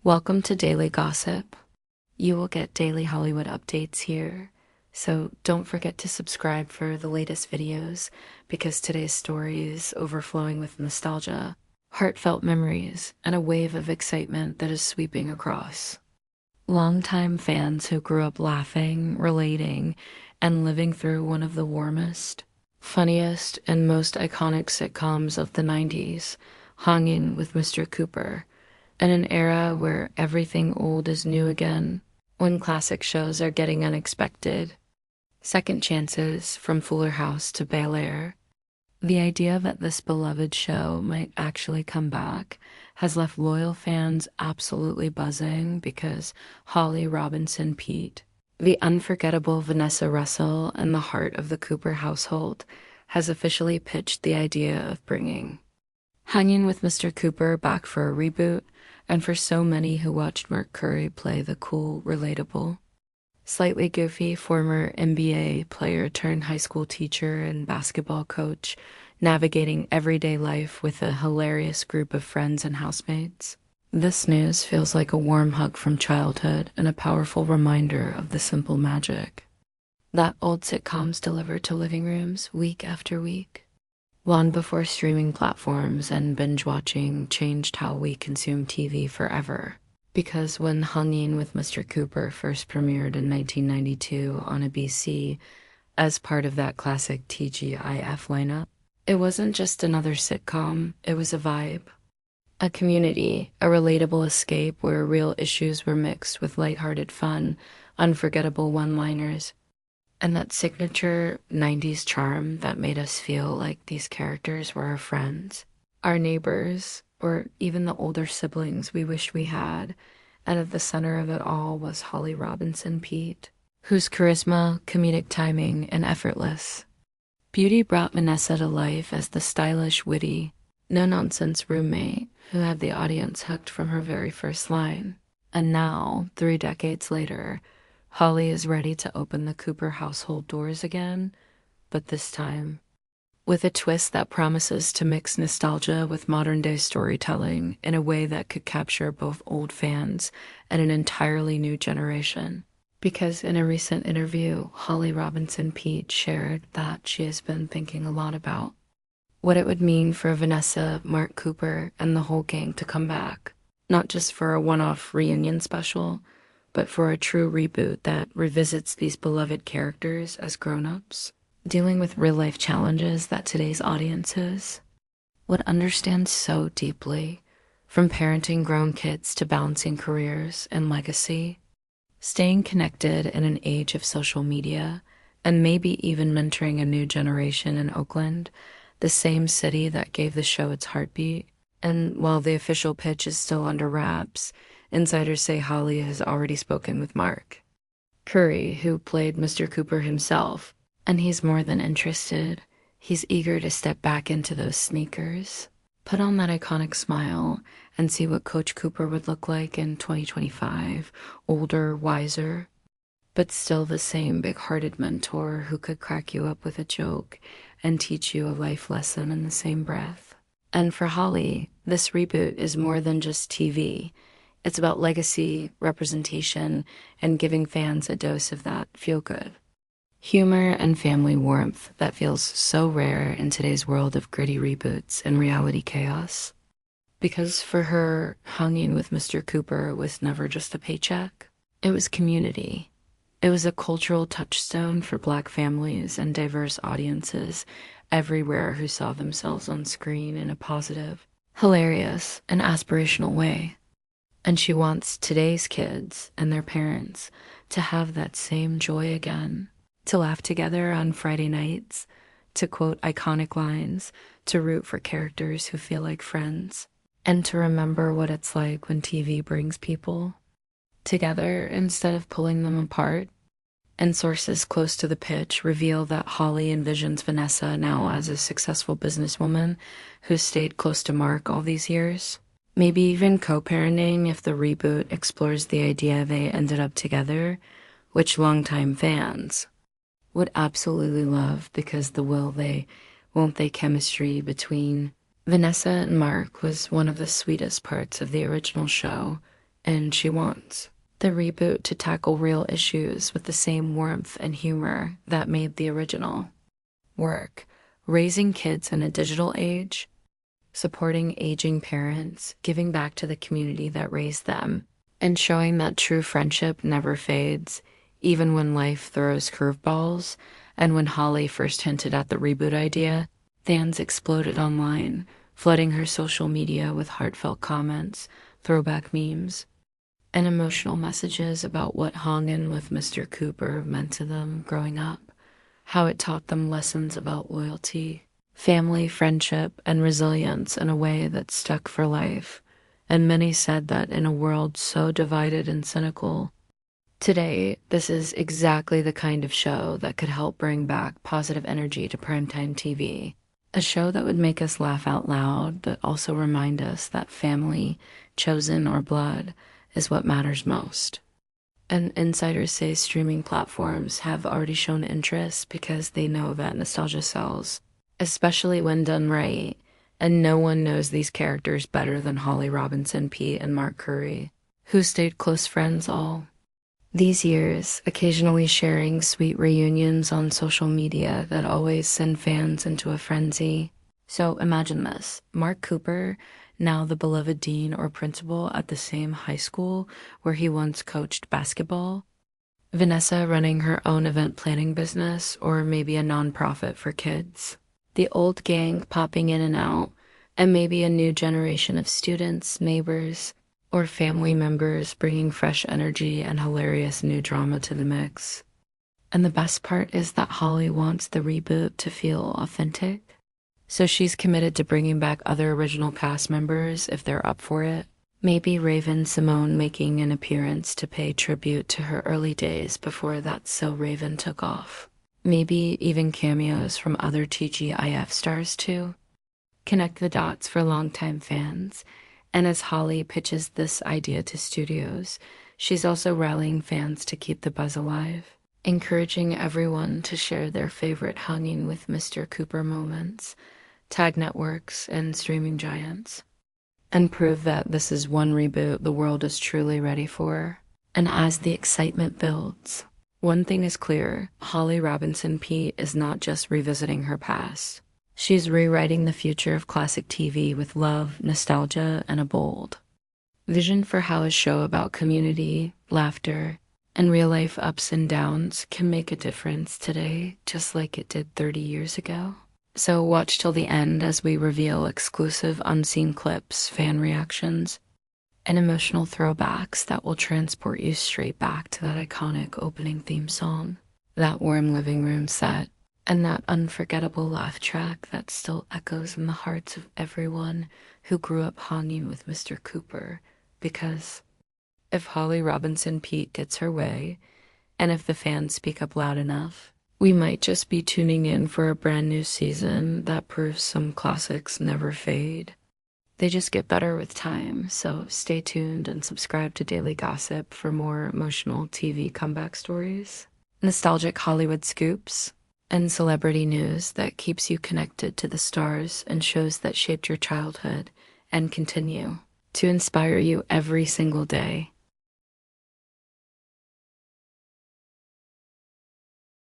Welcome to Daily Gossip. You will get daily Hollywood updates here, so don't forget to subscribe for the latest videos because today's story is overflowing with nostalgia, heartfelt memories, and a wave of excitement that is sweeping across. Longtime fans who grew up laughing, relating, and living through one of the warmest, funniest, and most iconic sitcoms of the 90s, Hangin with Mr. Cooper, in an era where everything old is new again, when classic shows are getting unexpected second chances from Fuller House to Bel-Air. The idea that this beloved show might actually come back has left loyal fans absolutely buzzing because Holly Robinson Peete, the unforgettable Vanessa Russell and the heart of the Cooper household, has officially pitched the idea of bringing Hangin with Mr. Cooper back for a reboot, and for so many who watched Mark Curry play the cool, relatable, slightly goofy former NBA player turned high school teacher and basketball coach, navigating everyday life with a hilarious group of friends and housemates. This news feels like a warm hug from childhood and a powerful reminder of the simple magic that old sitcoms deliver to living rooms week after week, long before streaming platforms and binge watching changed how we consume TV forever. Because when Hangin with Mr. Cooper first premiered in 1992 on a BC as part of that classic TGIF lineup, it wasn't just another sitcom, it was a vibe. A community, a relatable escape where real issues were mixed with lighthearted fun, unforgettable one-liners, and that signature 90s charm that made us feel like these characters were our friends, our neighbors, or even the older siblings we wished we had. And at the center of it all was Holly Robinson Peete, whose charisma, comedic timing, and effortless beauty brought Vanessa to life as the stylish, witty, no-nonsense roommate who had the audience hooked from her very first line. And now, 3 decades later, Holly is ready to open the Cooper household doors again, but this time with a twist that promises to mix nostalgia with modern-day storytelling in a way that could capture both old fans and an entirely new generation. Because in a recent interview, Holly Robinson Peete shared that she has been thinking a lot about what it would mean for Vanessa, Mark Cooper, and the whole gang to come back, not just for a one-off reunion special, but for a true reboot that revisits these beloved characters as grown-ups, dealing with real-life challenges that today's audiences would understand so deeply, from parenting grown kids to balancing careers and legacy, staying connected in an age of social media, and maybe even mentoring a new generation in Oakland, the same city that gave the show its heartbeat. And while the official pitch is still under wraps, insiders say Holly has already spoken with Mark Curry, who played Mr. Cooper himself, and he's more than interested. He's eager to step back into those sneakers, put on that iconic smile, and see what Coach Cooper would look like in 2025, older, wiser, but still the same big-hearted mentor who could crack you up with a joke and teach you a life lesson in the same breath. And for Holly, this reboot is more than just TV. It's about legacy, representation, and giving fans a dose of that feel-good humor and family warmth that feels so rare in today's world of gritty reboots and reality chaos. Because for her, Hanging with Mr. Cooper was never just a paycheck. It was community. It was a cultural touchstone for Black families and diverse audiences everywhere who saw themselves on screen in a positive, hilarious, and aspirational way. And she wants today's kids and their parents to have that same joy again, to laugh together on Friday nights, to quote iconic lines, to root for characters who feel like friends, and to remember what it's like when TV brings people together instead of pulling them apart. And sources close to the pitch reveal that Holly envisions Vanessa now as a successful businesswoman who's stayed close to Mark all these years, maybe even co-parenting if the reboot explores the idea they ended up together, which longtime fans would absolutely love because the won't they chemistry between Vanessa and Mark was one of the sweetest parts of the original show, and she wants the reboot to tackle real issues with the same warmth and humor that made the original work. Raising kids in a digital age, supporting aging parents, giving back to the community that raised them, and showing that true friendship never fades, even when life throws curveballs. And when Holly first hinted at the reboot idea, fans exploded online, flooding her social media with heartfelt comments, throwback memes, and emotional messages about what Hangin with Mr. Cooper meant to them growing up, how it taught them lessons about loyalty, family, friendship, and resilience in a way that stuck for life. And many said that in a world so divided and cynical, today, this is exactly the kind of show that could help bring back positive energy to primetime TV. A show that would make us laugh out loud, but also remind us that family, chosen, or blood is what matters most. And insiders say streaming platforms have already shown interest because they know that nostalgia sells, especially when done right. And no one knows these characters better than Holly Robinson Peete and Mark Curry, who stayed close friends all these years, occasionally sharing sweet reunions on social media that always send fans into a frenzy. So imagine this: Mark Cooper, now the beloved dean or principal at the same high school where he once coached basketball. Vanessa running her own event planning business, or maybe a nonprofit for kids. The old gang popping in and out, and maybe a new generation of students, neighbors, or family members bringing fresh energy and hilarious new drama to the mix. And the best part is that Holly wants the reboot to feel authentic. So she's committed to bringing back other original cast members if they're up for it. Maybe Raven Simone making an appearance to pay tribute to her early days before That's So Raven took off. Maybe even cameos from other TGIF stars too. Connect the dots for longtime fans. And as Holly pitches this idea to studios, she's also rallying fans to keep the buzz alive, encouraging everyone to share their favorite Hangin with Mr. Cooper moments, tag networks, and streaming giants, and prove that this is one reboot the world is truly ready for. And as the excitement builds, one thing is clear: Holly Robinson Peete is not just revisiting her past. She's rewriting the future of classic TV with love, nostalgia, and a bold vision for how a show about community, laughter, and real-life ups and downs can make a difference today, just like it did 30 years ago. So watch till the end as we reveal exclusive unseen clips, fan reactions, and emotional throwbacks that will transport you straight back to that iconic opening theme song, that warm living room set, and that unforgettable laugh track that still echoes in the hearts of everyone who grew up hanging with Mr. Cooper. Because if Holly Robinson Peete gets her way, and if the fans speak up loud enough, we might just be tuning in for a brand new season that proves some classics never fade. They just get better with time, so stay tuned and subscribe to Daily Gossip for more emotional TV comeback stories, nostalgic Hollywood scoops, and celebrity news that keeps you connected to the stars and shows that shaped your childhood and continue to inspire you every single day.